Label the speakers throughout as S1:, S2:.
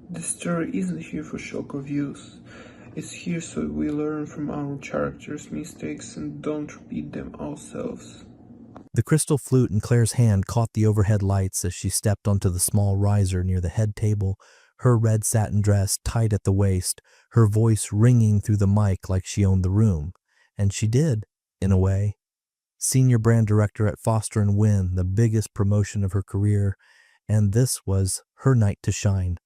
S1: The story isn't here for shock or views. It's here so we learn from our characters' mistakes and don't repeat them ourselves.
S2: The crystal flute in Claire's hand caught the overhead lights as she stepped onto the small riser near the head table, her red satin dress tight at the waist, her voice ringing through the mic like she owned the room. And she did, in a way. Senior brand director at Foster & Wynn, the biggest promotion of her career, and this was her night to shine.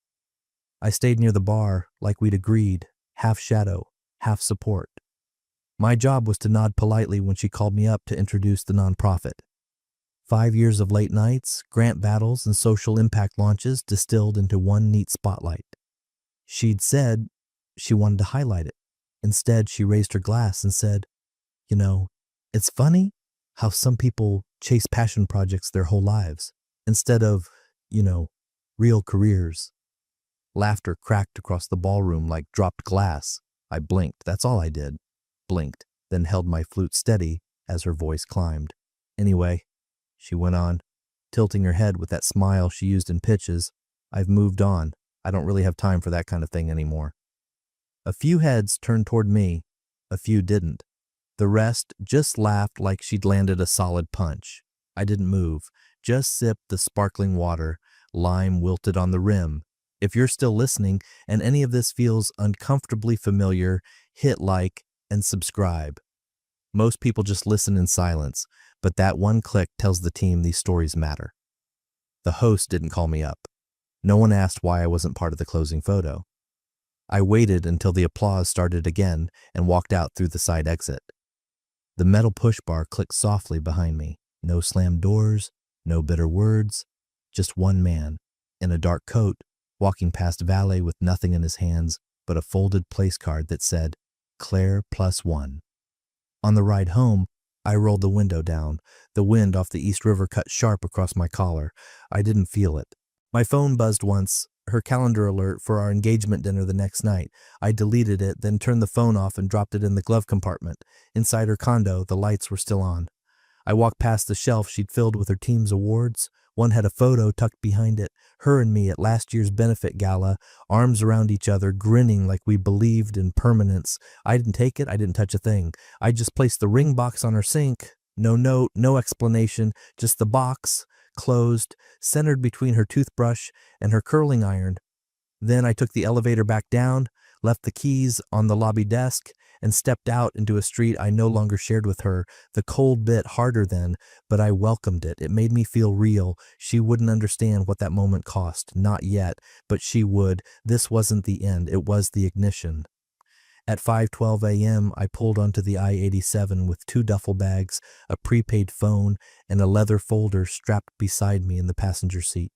S2: I stayed near the bar, like we'd agreed, half shadow, half support. My job was to nod politely when she called me up to introduce the nonprofit. 5 years of late nights, grant battles, and social impact launches distilled into one neat spotlight. She'd said she wanted to highlight it. Instead, she raised her glass and said, "You know, it's funny how some people chase passion projects their whole lives instead of, real careers." Laughter cracked across the ballroom like dropped glass. I blinked. That's all I did. Blinked, then held my flute steady as her voice climbed. "Anyway," she went on, tilting her head with that smile she used in pitches, "I've moved on. I don't really have time for that kind of thing anymore." A few heads turned toward me. A few didn't. The rest just laughed like she'd landed a solid punch. I didn't move, just sipped the sparkling water, lime wilted on the rim. If you're still listening and any of this feels uncomfortably familiar, hit like and subscribe. Most people just listen in silence, but that one click tells the team these stories matter. The host didn't call me up. No one asked why I wasn't part of the closing photo. I waited until the applause started again and walked out through the side exit. The metal push bar clicked softly behind me. No slammed doors, no bitter words, just one man, in a dark coat, walking past valet with nothing in his hands but a folded place card that said, "Claire +1." On the ride home, I rolled the window down. The wind off the East River cut sharp across my collar. I didn't feel it. My phone buzzed once, her calendar alert for our engagement dinner the next night. I deleted it, then turned the phone off and dropped it in the glove compartment. Inside her condo, the lights were still on. I walked past the shelf she'd filled with her team's awards. One had a photo tucked behind it, her and me at last year's benefit gala, arms around each other, grinning like we believed in permanence. I didn't take it, I didn't touch a thing. I just placed the ring box on her sink. No note, no explanation, just the box, closed, centered between her toothbrush and her curling iron. Then I took the elevator back down, left the keys on the lobby desk, and stepped out into a street I no longer shared with her. The cold bit harder then, but I welcomed it. It made me feel real. She wouldn't understand what that moment cost. Not yet, but she would. This wasn't the end. It was the ignition. At 5:12 a.m., I pulled onto the I-87 with 2 duffel bags, a prepaid phone, and a leather folder strapped beside me in the passenger seat.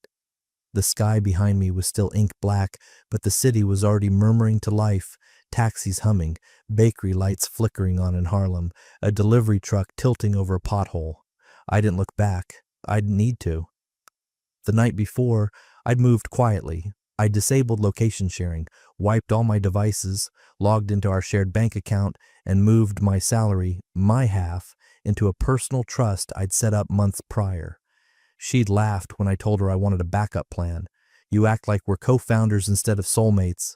S2: The sky behind me was still ink black, but the city was already murmuring to life, taxis humming, bakery lights flickering on in Harlem, a delivery truck tilting over a pothole. I didn't look back. I didn't need to. The night before, I'd moved quietly. I disabled location sharing, wiped all my devices, logged into our shared bank account, and moved my salary, my half, into a personal trust I'd set up months prior. She'd laughed when I told her I wanted a backup plan. "You act like we're co-founders instead of soulmates."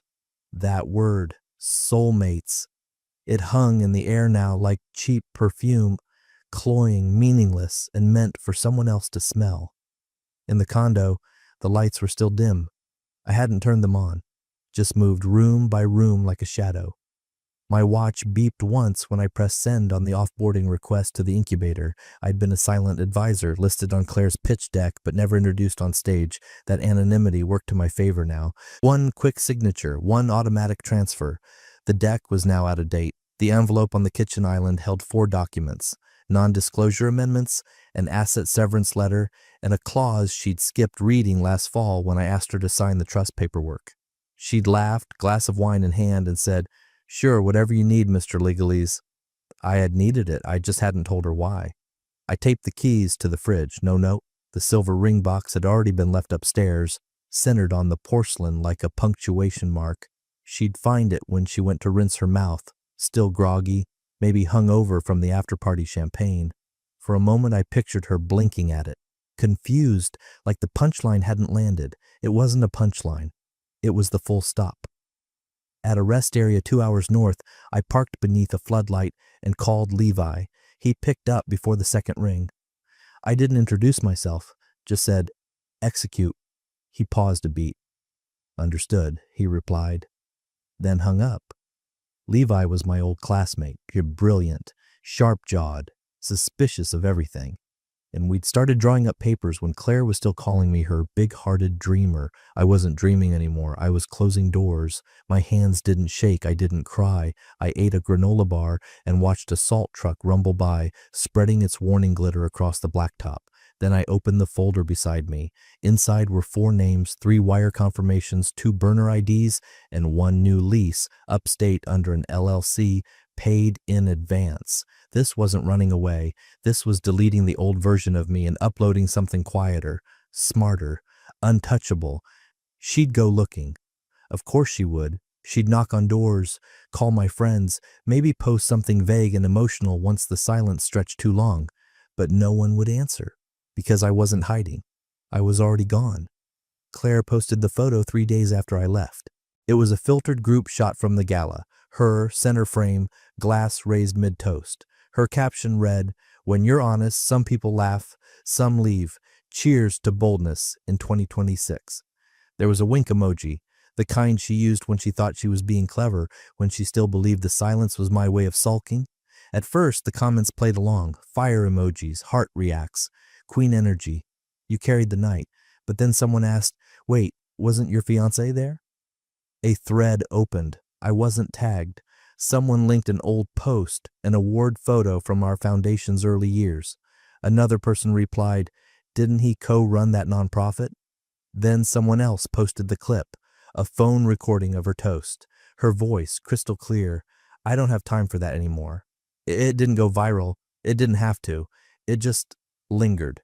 S2: That word, soulmates. It hung in the air now like cheap perfume, cloying, meaningless, and meant for someone else to smell. In the condo, the lights were still dim. I hadn't turned them on, just moved room by room like a shadow. My watch beeped once when I pressed send on the offboarding request to the incubator. I'd been a silent advisor, listed on Claire's pitch deck, but never introduced on stage. That anonymity worked to my favor now. One quick signature, one automatic transfer. The deck was now out of date. The envelope on the kitchen island held 4 documents: non-disclosure amendments, an asset severance letter, and a clause she'd skipped reading last fall when I asked her to sign the trust paperwork. She'd laughed, glass of wine in hand, and said, "Sure, whatever you need, Mr. Legalese." I had needed it, I just hadn't told her why. I taped the keys to the fridge, no note. The silver ring box had already been left upstairs, centered on the porcelain like a punctuation mark. She'd find it when she went to rinse her mouth, still groggy, maybe hungover from the after-party champagne. For a moment I pictured her blinking at it, confused, like the punchline hadn't landed. It wasn't a punchline. It was the full stop. At a rest area 2 hours north, I parked beneath a floodlight and called Levi. He picked up before the second ring. I didn't introduce myself, just said, "Execute." He paused a beat. "Understood," he replied, then hung up. Levi was my old classmate, brilliant, sharp-jawed, suspicious of everything. And we'd started drawing up papers when Claire was still calling me her big-hearted dreamer. I wasn't dreaming anymore. I was closing doors. My hands didn't shake. I didn't cry. I ate a granola bar and watched a salt truck rumble by, spreading its warning glitter across the blacktop. Then I opened the folder beside me. Inside were 4 names, 3 wire confirmations, 2 burner IDs, and 1 new lease, upstate under an LLC, paid in advance. This wasn't running away. This was deleting the old version of me and uploading something quieter, smarter, untouchable. She'd go looking. Of course she would. She'd knock on doors, call my friends, maybe post something vague and emotional once the silence stretched too long. But no one would answer, because I wasn't hiding. I was already gone. Claire posted the photo 3 days after I left. It was a filtered group shot from the gala. Her, center frame, glass raised mid-toast. Her caption read, "When you're honest, some people laugh, some leave. Cheers to boldness in 2026. There was a wink emoji, the kind she used when she thought she was being clever, when she still believed the silence was my way of sulking. At first, the comments played along. Fire emojis, heart reacts, queen energy. You carried the night. But then someone asked, "Wait, wasn't your fiancé there?" A thread opened. I wasn't tagged. Someone linked an old post, an award photo from our foundation's early years. Another person replied, "Didn't he co-run that nonprofit?" Then someone else posted the clip, a phone recording of her toast. Her voice, crystal clear. "I don't have time for that anymore." It didn't go viral. It didn't have to. It just lingered.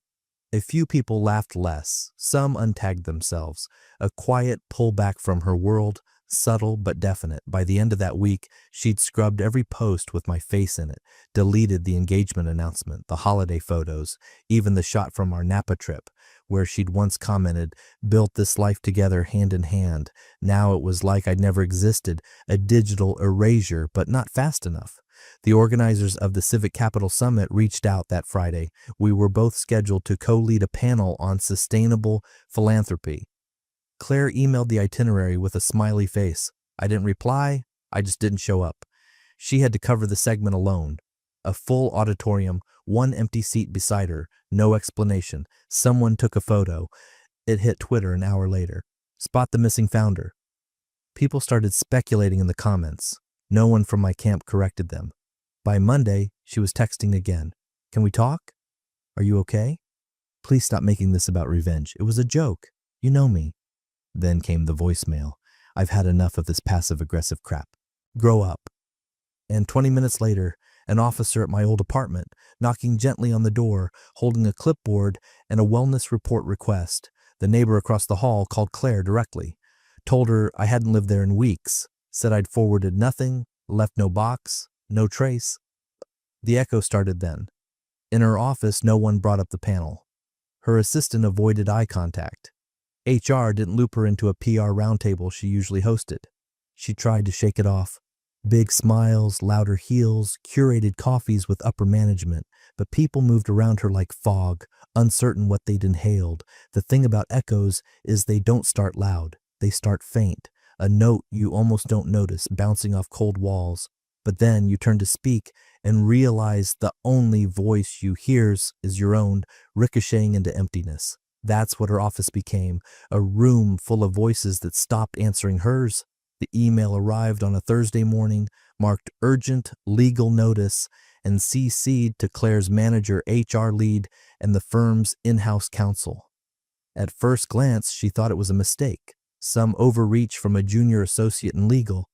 S2: A few people laughed less. Some untagged themselves. A quiet pullback from her world, subtle but definite. By the end of that week, she'd scrubbed every post with my face in it, deleted the engagement announcement, the holiday photos, even the shot from our Napa trip, where she'd once commented, "Built this life together hand in hand." Now it was like I'd never existed, a digital erasure, but not fast enough. The organizers of the Civic Capital Summit reached out that Friday. We were both scheduled to co-lead a panel on sustainable philanthropy. Claire emailed the itinerary with a smiley face. I didn't reply. I just didn't show up. She had to cover the segment alone. A full auditorium, 1 empty seat beside her, no explanation. Someone took a photo. It hit Twitter an hour later. "Spot the missing founder." People started speculating in the comments. No one from my camp corrected them. By Monday, she was texting again. "Can we talk? Are you okay? Please stop making this about revenge. It was a joke. You know me." Then came the voicemail. "I've had enough of this passive-aggressive crap. Grow up." And 20 minutes later, an officer at my old apartment, knocking gently on the door, holding a clipboard and a wellness report request. The neighbor across the hall called Claire directly. Told her I hadn't lived there in weeks. Said I'd forwarded nothing, left no box, no trace. The echo started then. In her office, no one brought up the panel. Her assistant avoided eye contact. HR didn't loop her into a PR roundtable she usually hosted. She tried to shake it off. Big smiles, louder heels, curated coffees with upper management, but people moved around her like fog, uncertain what they'd inhaled. The thing about echoes is they don't start loud. They start faint, a note you almost don't notice bouncing off cold walls. But then you turn to speak and realize the only voice you hear is your own, ricocheting into emptiness. That's what her office became, a room full of voices that stopped answering hers. The email arrived on a Thursday morning, marked urgent legal notice, and CC'd to Claire's manager, HR lead, and the firm's in-house counsel. At first glance, she thought it was a mistake, some overreach from a junior associate in legal.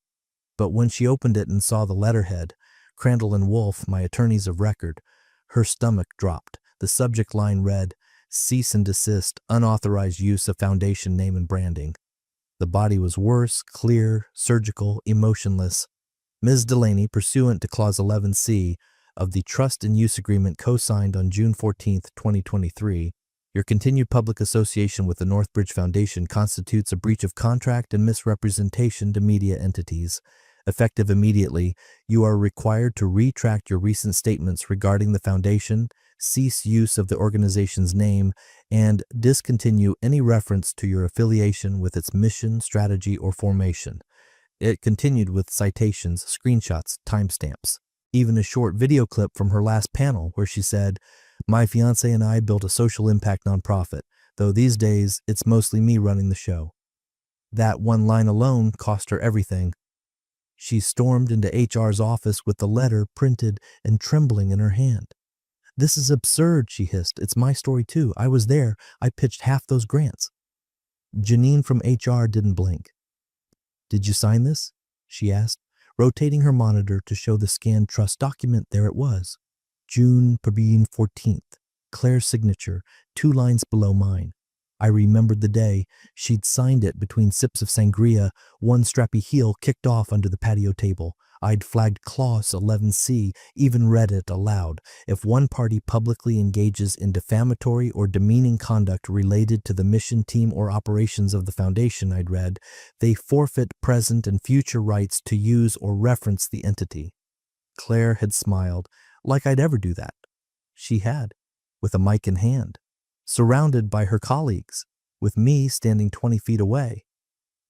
S2: But when she opened it and saw the letterhead, Crandall and Wolf, my attorneys of record, her stomach dropped. The subject line read, "Cease and desist, unauthorized use of foundation name and branding." The body was worse, clear, surgical, emotionless. Ms. Delaney, pursuant to Clause 11C of the Trust and Use Agreement co-signed on June 14, 2023, Your continued public association with the Northbridge Foundation constitutes a breach of contract and misrepresentation to media entities. Effective immediately, you are required to retract your recent statements regarding the foundation, cease use of the organization's name, and discontinue any reference to your affiliation with its mission, strategy, or formation. It continued with citations, screenshots, timestamps, even a short video clip from her last panel where she said, "My fiancé and I built a social impact nonprofit, though these days it's mostly me running the show." That one line alone cost her everything. She stormed into HR's office with the letter printed and trembling in her hand. "This is absurd," she hissed. "It's my story too. I was there. I pitched half those grants." Janine from HR didn't blink. "Did you sign this?" she asked, rotating her monitor to show the scanned trust document. There it was. June 14th. Claire's signature, 2 lines below mine. I remembered the day. She'd signed it between sips of sangria, one strappy heel kicked off under the patio table. I'd flagged Clause 11C, even read it aloud. If one party publicly engages in defamatory or demeaning conduct related to the mission, team, or operations of the foundation, I'd read, they forfeit present and future rights to use or reference the entity. Claire had smiled, like I'd ever do that. She had, with a mic in hand, surrounded by her colleagues, with me standing 20 feet away.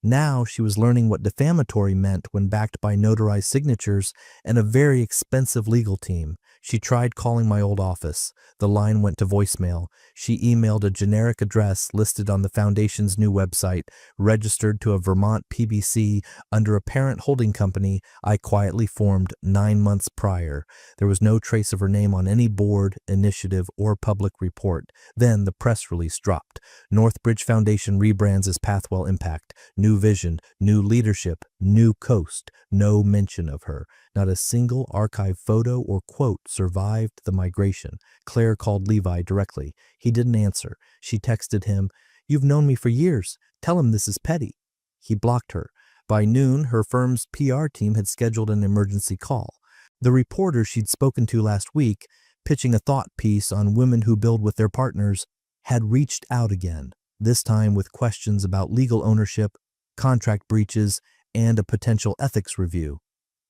S2: Now she was learning what defamatory meant when backed by notarized signatures and a very expensive legal team. She tried calling my old office. The line went to voicemail. She emailed a generic address listed on the foundation's new website, registered to a Vermont PBC under a parent holding company I quietly formed 9 months prior. There was no trace of her name on any board, initiative, or public report. Then the press release dropped. Northbridge Foundation rebrands as Pathwell Impact. New vision, new leadership, new coast. No mention of her. Not a single archive photo or quote survived the migration. Claire called Levi directly. He didn't answer. She texted him, "You've known me for years. Tell him this is petty." He blocked her. By noon, her firm's PR team had scheduled an emergency call. The reporter she'd spoken to last week, pitching a thought piece on women who build with their partners, had reached out again, this time with questions about legal ownership, contract breaches, and a potential ethics review.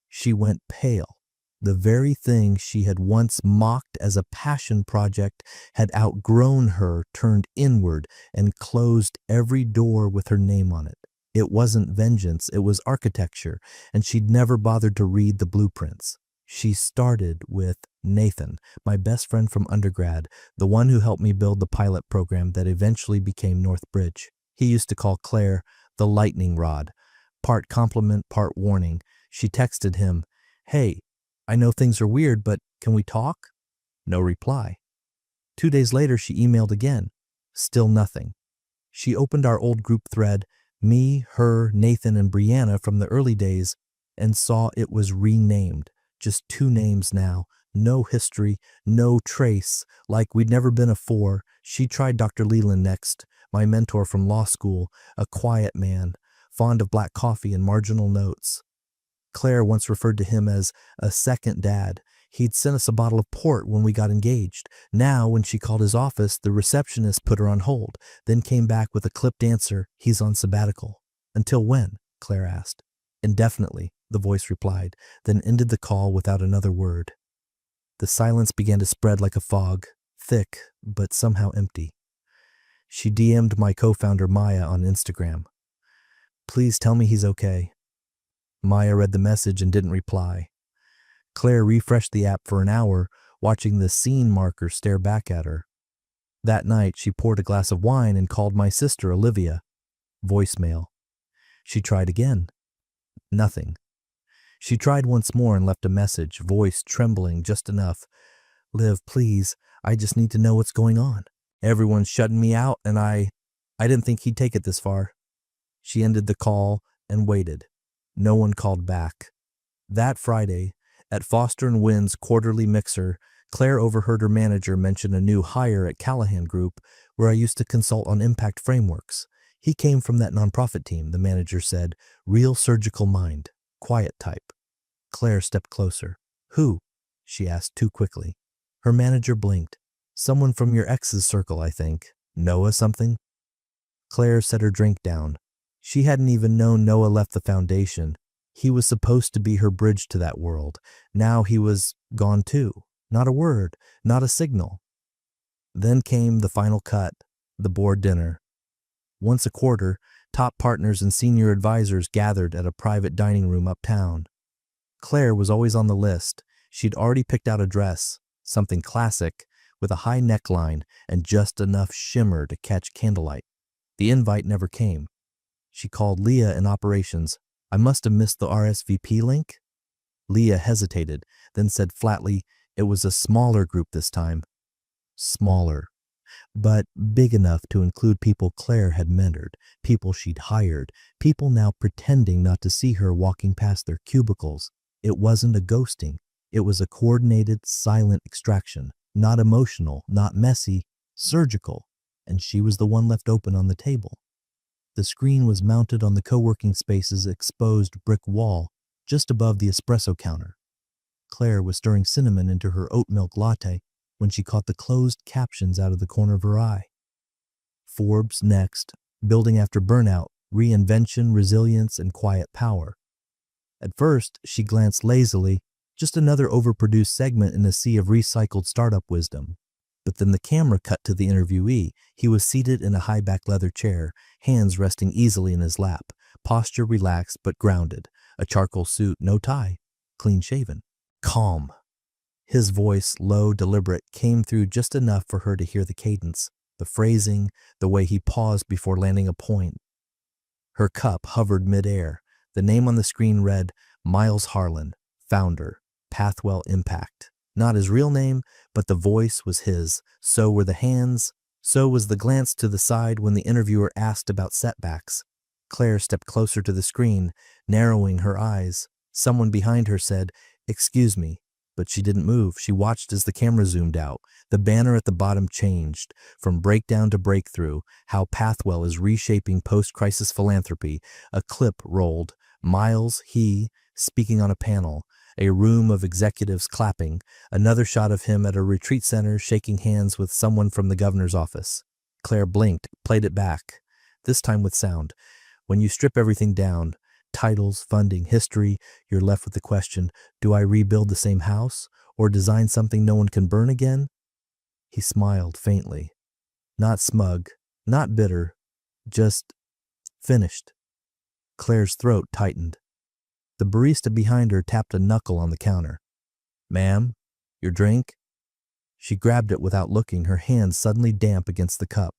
S2: She went pale. The very thing she had once mocked as a passion project had outgrown her, turned inward, and closed every door with her name on it. It wasn't vengeance, it was architecture, and she'd never bothered to read the blueprints. She started with Nathan, my best friend from undergrad, the one who helped me build the pilot program that eventually became Northbridge. He used to call Claire the lightning rod. Part compliment, part warning. She texted him, "Hey, I know things are weird, but can we talk?" No reply. 2 days later, she emailed again. Still nothing. She opened our old group thread, me, her, Nathan, and Brianna from the early days, and saw it was renamed. Just 2 names now. No history, no trace, like we'd never been afore. She tried Dr. Leland next, my mentor from law school, a quiet man, fond of black coffee and marginal notes. Claire once referred to him as a second dad. He'd sent us a bottle of port when we got engaged. Now, when she called his office, the receptionist put her on hold, then came back with a clipped answer, "He's on sabbatical." "Until when?" Claire asked. "Indefinitely," the voice replied, then ended the call without another word. The silence began to spread like a fog, thick, but somehow empty. She DM'd my co-founder Maya on Instagram. "Please tell me he's okay." Maya read the message and didn't reply. Claire refreshed the app for an hour, watching the scene marker stare back at her. That night, she poured a glass of wine and called my sister, Olivia. Voicemail. She tried again. Nothing. She tried once more and left a message, voice trembling just enough. "Liv, please, I just need to know what's going on. Everyone's shutting me out, and I didn't think he'd take it this far." She ended the call and waited. No one called back. That Friday, at Foster & Wynn's quarterly mixer, Claire overheard her manager mention a new hire at Callahan Group, where I used to consult on impact frameworks. "He came from that nonprofit team," the manager said. "Real surgical mind. Quiet type." Claire stepped closer. "Who?" she asked too quickly. Her manager blinked. "Someone from your ex's circle, I think." Noah something? Claire set her drink down. She hadn't even known Noah left the foundation. He was supposed to be her bridge to that world. Now he was gone too. Not a word, not a signal. Then came the final cut, the board dinner. Once a quarter, top partners and senior advisors gathered at a private dining room uptown. Claire was always on the list. She'd already picked out a dress, something classic, with a high neckline and just enough shimmer to catch candlelight. The invite never came. She called Leah in operations. I must have missed the RSVP link? Leah hesitated, then said flatly, it was a smaller group this time. Smaller, but big enough to include people Claire had mentored, people she'd hired, people now pretending not to see her walking past their cubicles. It wasn't a ghosting. It was a coordinated, silent extraction. Not emotional, not messy, surgical. And she was the one left open on the table. The screen was mounted on the co-working space's exposed brick wall, just above the espresso counter. Claire was stirring cinnamon into her oat milk latte when she caught the closed captions out of the corner of her eye. Forbes next, building after burnout, reinvention, resilience, and quiet power. At first, she glanced lazily, just another overproduced segment in a sea of recycled startup wisdom. But then the camera cut to the interviewee. He was seated in a high-back leather chair, hands resting easily in his lap, posture relaxed but grounded, a charcoal suit, no tie, clean-shaven. Calm. His voice, low, deliberate, came through just enough for her to hear the cadence, the phrasing, the way he paused before landing a point. Her cup hovered mid-air. The name on the screen read, Miles Harlan, founder, Pathwell Impact. Not his real name, but the voice was his. So were the hands. So was the glance to the side when the interviewer asked about setbacks. Claire stepped closer to the screen, narrowing her eyes. Someone behind her said, "Excuse me," but she didn't move. She watched as the camera zoomed out. The banner at the bottom changed, from breakdown to breakthrough, how Pathwell is reshaping post-crisis philanthropy. A clip rolled. Miles, speaking on a panel. A room of executives clapping. Another shot of him at a retreat center shaking hands with someone from the governor's office. Claire blinked, played it back, this time with sound. When you strip everything down, titles, funding, history, you're left with the question, do I rebuild the same house or design something no one can burn again? He smiled faintly. Not smug, not bitter, just finished. Claire's throat tightened. The barista behind her tapped a knuckle on the counter. Ma'am, your drink? She grabbed it without looking, her hand suddenly damp against the cup.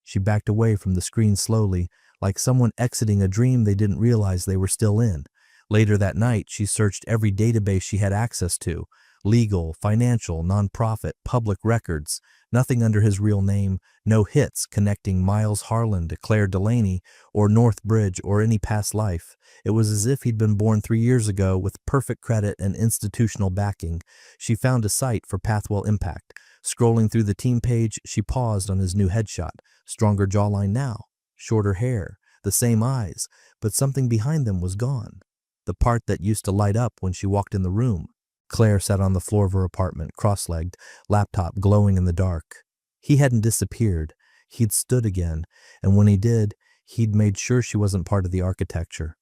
S2: She backed away from the screen slowly, like someone exiting a dream they didn't realize they were still in. Later that night, she searched every database she had access to. Legal, financial, nonprofit, public records. Nothing under his real name. No hits connecting Miles Harlan to Claire Delaney or North Bridge or any past life. It was as if he'd been born 3 years ago with perfect credit and institutional backing. She found a site for Pathwell Impact. Scrolling through the team page, she paused on his new headshot. Stronger jawline now. Shorter hair. The same eyes. But something behind them was gone. The part that used to light up when she walked in the room. Claire sat on the floor of her apartment, cross-legged, laptop glowing in the dark. He hadn't disappeared. He'd stood again, and when he did, he'd made sure she wasn't part of the architecture.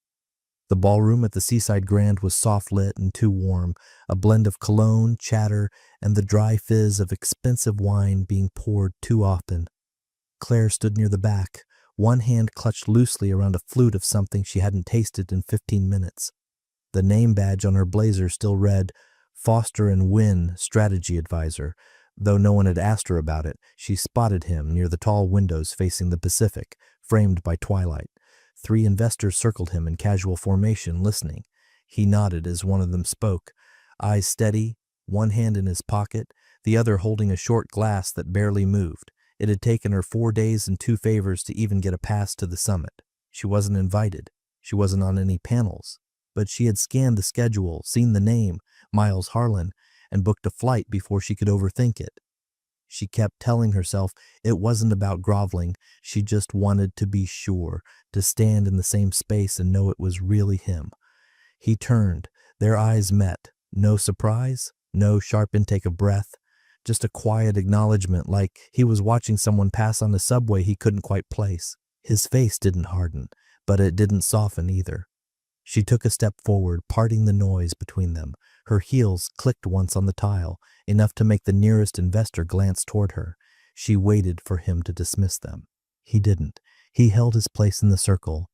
S2: The ballroom at the Seaside Grand was soft-lit and too warm, a blend of cologne, chatter, and the dry fizz of expensive wine being poured too often. Claire stood near the back, one hand clutched loosely around a flute of something she hadn't tasted in 15 minutes. The name badge on her blazer still read, Foster and Wynn Strategy Advisor. Though no one had asked her about it, she spotted him near the tall windows facing the Pacific, framed by twilight. 3 investors circled him in casual formation, listening. He nodded as one of them spoke, eyes steady, one hand in his pocket, the other holding a short glass that barely moved. It had taken her 4 days and 2 favors to even get a pass to the summit. She wasn't invited. She wasn't on any panels. But she had scanned the schedule, seen the name, Miles Harlan, and booked a flight before she could overthink it. She kept telling herself it wasn't about groveling. She just wanted to be sure, to stand in the same space and know it was really him. He turned. Their eyes met. No surprise, no sharp intake of breath, just a quiet acknowledgement, like he was watching someone pass on a subway he couldn't quite place. His face didn't harden, but it didn't soften either. She took a step forward, parting the noise between them. Her heels clicked once on the tile, enough to make the nearest investor glance toward her. She waited for him to dismiss them. He didn't. He held his place in the circle.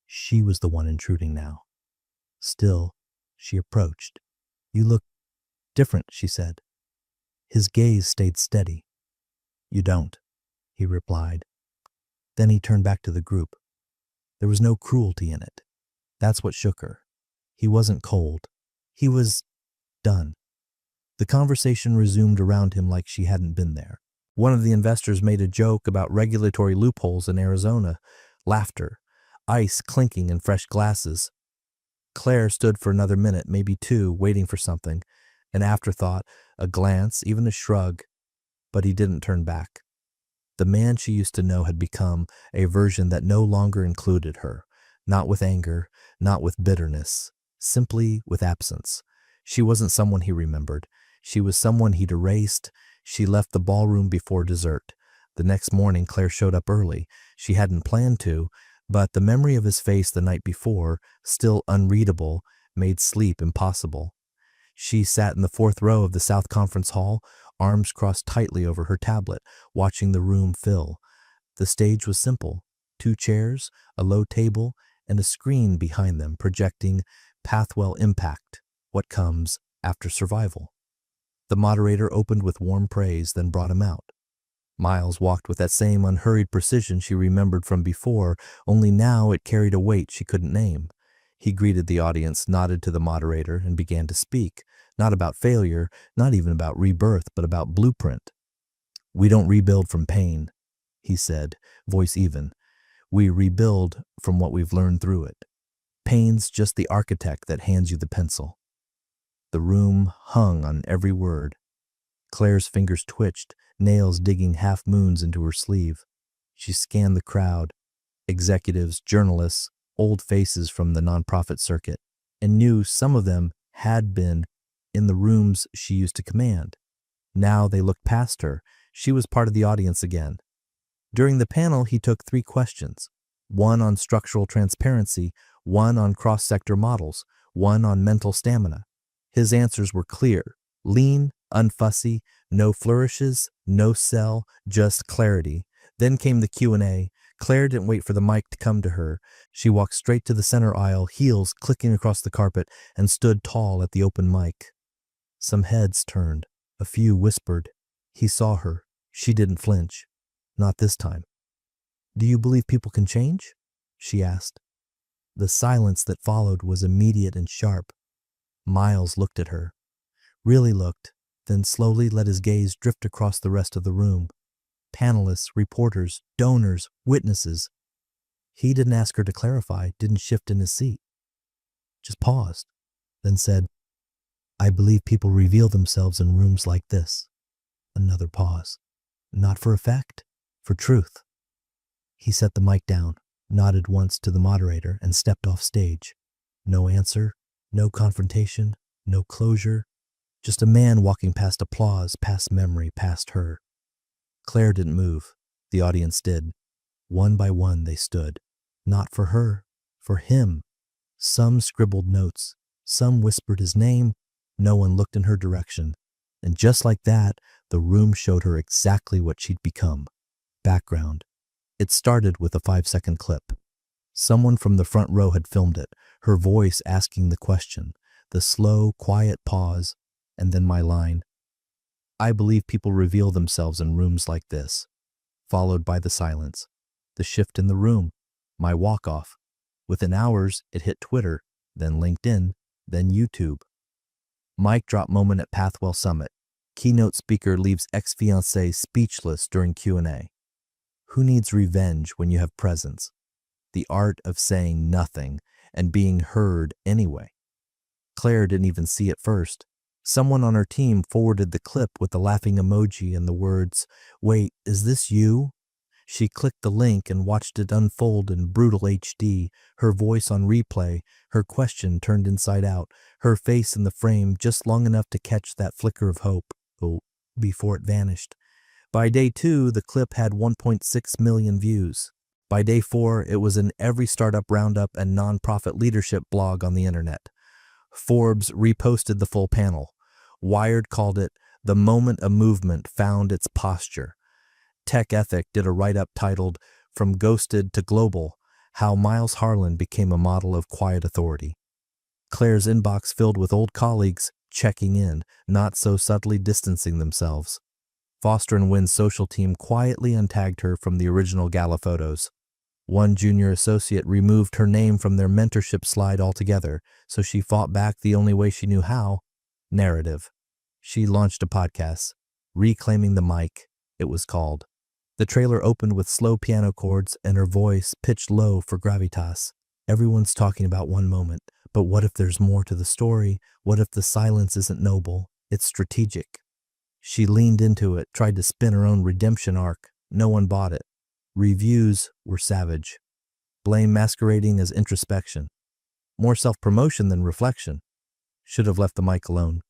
S2: She was the one intruding now. Still, she approached. "You look different," she said. His gaze stayed steady. "You don't," he replied. Then he turned back to the group. There was no cruelty in it. That's what shook her. He wasn't cold. He was done. The conversation resumed around him like she hadn't been there. One of the investors made a joke about regulatory loopholes in Arizona. Laughter. Ice clinking in fresh glasses. Claire stood for another minute, maybe two, waiting for something. An afterthought, a glance, even a shrug. But he didn't turn back. The man she used to know had become a version that no longer included her. Not with anger, not with bitterness, simply with absence. She wasn't someone he remembered. She was someone he'd erased. She left the ballroom before dessert. The next morning, Claire showed up early. She hadn't planned to, but the memory of his face the night before, still unreadable, made sleep impossible. She sat in the fourth row of the South Conference Hall, arms crossed tightly over her tablet, watching the room fill. The stage was simple. 2 chairs, a low table, and a screen behind them projecting Pathwell Impact, what comes after survival. The moderator opened with warm praise, then brought him out. Miles walked with that same unhurried precision she remembered from before, only now it carried a weight she couldn't name. He greeted the audience, nodded to the moderator, and began to speak, not about failure, not even about rebirth, but about blueprint. "We don't rebuild from pain," he said, voice even. "We rebuild from what we've learned through it. Pain's just the architect that hands you the pencil." The room hung on every word. Claire's fingers twitched, nails digging half moons into her sleeve. She scanned the crowd, executives, journalists, old faces from the nonprofit circuit, and knew some of them had been in the rooms she used to command. Now they looked past her. She was part of the audience again. During the panel, he took 3 questions. One on structural transparency, one on cross-sector models, one on mental stamina. His answers were clear, lean, unfussy, no flourishes, no sell, just clarity. Then came the Q&A. Claire didn't wait for the mic to come to her. She walked straight to the center aisle, heels clicking across the carpet, and stood tall at the open mic. Some heads turned. A few whispered. He saw her. She didn't flinch. Not this time. "Do you believe people can change?" she asked. The silence that followed was immediate and sharp. Miles looked at her. Really looked, then slowly let his gaze drift across the rest of the room. Panelists, reporters, donors, witnesses. He didn't ask her to clarify, didn't shift in his seat. Just paused, then said, "I believe people reveal themselves in rooms like this." Another pause. Not for effect, for truth. He set the mic down, nodded once to the moderator, and stepped off stage. No answer, no confrontation, no closure. Just a man walking past applause, past memory, past her. Claire didn't move. The audience did. One by one they stood. Not for her, for him. Some scribbled notes. Some whispered his name. No one looked in her direction. And just like that, the room showed her exactly what she'd become. Background. It started with a 5-second clip. Someone from the front row had filmed it, her voice asking the question, the slow, quiet pause, and then my line. "I believe people reveal themselves in rooms like this," followed by the silence. The shift in the room, my walk-off. Within hours, it hit Twitter, then LinkedIn, then YouTube. Mic drop moment at Pathwell Summit. Keynote speaker leaves ex-fiancée speechless during Q&A. Who needs revenge when you have presence? The art of saying nothing and being heard anyway. Claire didn't even see it first. Someone on her team forwarded the clip with the laughing emoji and the words, "Wait, is this you?" She clicked the link and watched it unfold in brutal HD, her voice on replay, her question turned inside out, her face in the frame just long enough to catch that flicker of hope. "Oh, before it vanished. By day 2, the clip had 1.6 million views. By day 4, it was in every startup roundup and nonprofit leadership blog on the internet. Forbes reposted the full panel. Wired called it "The Moment a Movement Found Its Posture." Tech Ethic did a write-up titled "From Ghosted to Global: How Miles Harlan Became a Model of Quiet Authority." Claire's inbox filled with old colleagues checking in, not so subtly distancing themselves. Foster & Wynn's social team quietly untagged her from the original gala photos. One junior associate removed her name from their mentorship slide altogether, so she fought back the only way she knew how: narrative. She launched a podcast, Reclaiming the Mic, it was called. The trailer opened with slow piano chords and her voice pitched low for gravitas. Everyone's talking about one moment, but what if there's more to the story? What if the silence isn't noble? It's strategic. She leaned into it, tried to spin her own redemption arc. No one bought it. Reviews were savage. Blame masquerading as introspection. More self-promotion than reflection. Should have left the mic alone.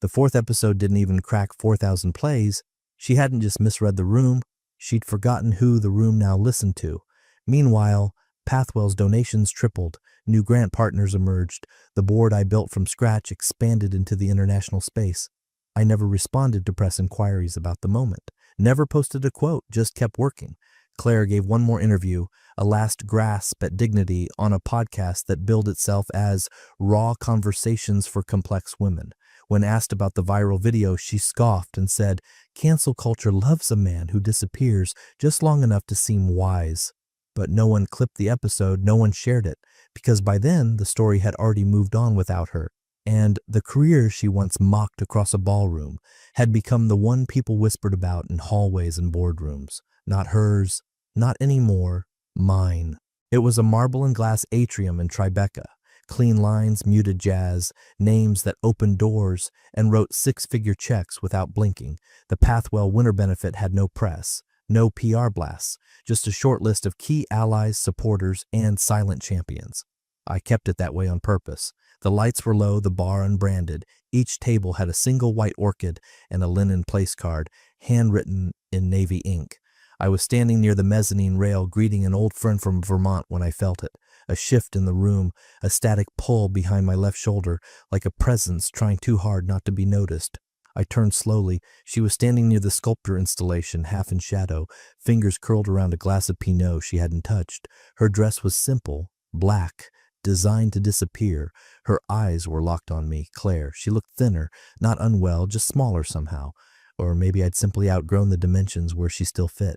S2: The 4th episode didn't even crack 4,000 plays. She hadn't just misread the room, she'd forgotten who the room now listened to. Meanwhile, Pathwell's donations tripled. New grant partners emerged. The board I built from scratch expanded into the international space. I never responded to press inquiries about the moment. Never posted a quote, just kept working. Claire gave one more interview, a last grasp at dignity on a podcast that billed itself as Raw Conversations for Complex Women. When asked about the viral video, she scoffed and said, "Cancel culture loves a man who disappears just long enough to seem wise." But no one clipped the episode, no one shared it, because by then the story had already moved on without her. And the career she once mocked across a ballroom had become the one people whispered about in hallways and boardrooms. Not hers, not anymore, mine. It was a marble and glass atrium in Tribeca. Clean lines, muted jazz, names that opened doors and wrote 6-figure checks without blinking. The Pathwell Winter Benefit had no press, no PR blasts, just a short list of key allies, supporters, and silent champions. I kept it that way on purpose. The lights were low, the bar unbranded. Each table had a single white orchid and a linen place card, handwritten in navy ink. I was standing near the mezzanine rail greeting an old friend from Vermont when I felt it. A shift in the room, a static pull behind my left shoulder, like a presence trying too hard not to be noticed. I turned slowly. She was standing near the sculpture installation, half in shadow, fingers curled around a glass of Pinot she hadn't touched. Her dress was simple, black, designed to disappear. Her eyes were locked on me, Claire. She looked thinner, not unwell, just smaller somehow. Or maybe I'd simply outgrown the dimensions where she still fit.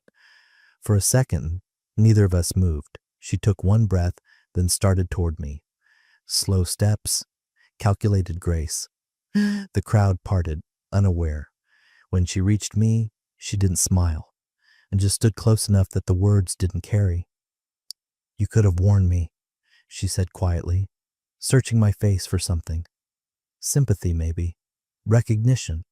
S2: For a second, neither of us moved. She took one breath, then started toward me. Slow steps, calculated grace. The crowd parted, unaware. When she reached me, she didn't smile, and just stood close enough that the words didn't carry. "You could have warned me," she said quietly, searching my face for something. Sympathy, maybe. Recognition.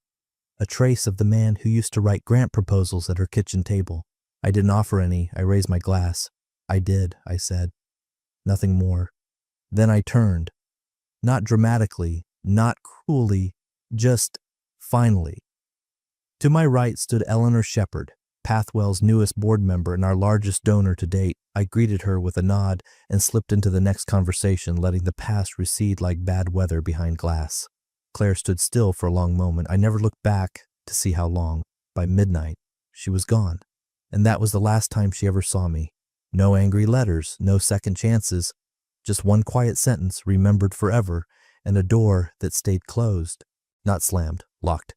S2: A trace of the man who used to write grant proposals at her kitchen table. I didn't offer any. I raised my glass. "I did," I said. Nothing more. Then I turned. Not dramatically, not cruelly, just finally. To my right stood Eleanor Shepard, Pathwell's newest board member and our largest donor to date. I greeted her with a nod and slipped into the next conversation, letting the past recede like bad weather behind glass. Claire stood still for a long moment. I never looked back to see how long. By midnight, she was gone. And that was the last time she ever saw me. No angry letters, no second chances. Just one quiet sentence remembered forever, and a door that stayed closed. Not slammed, locked.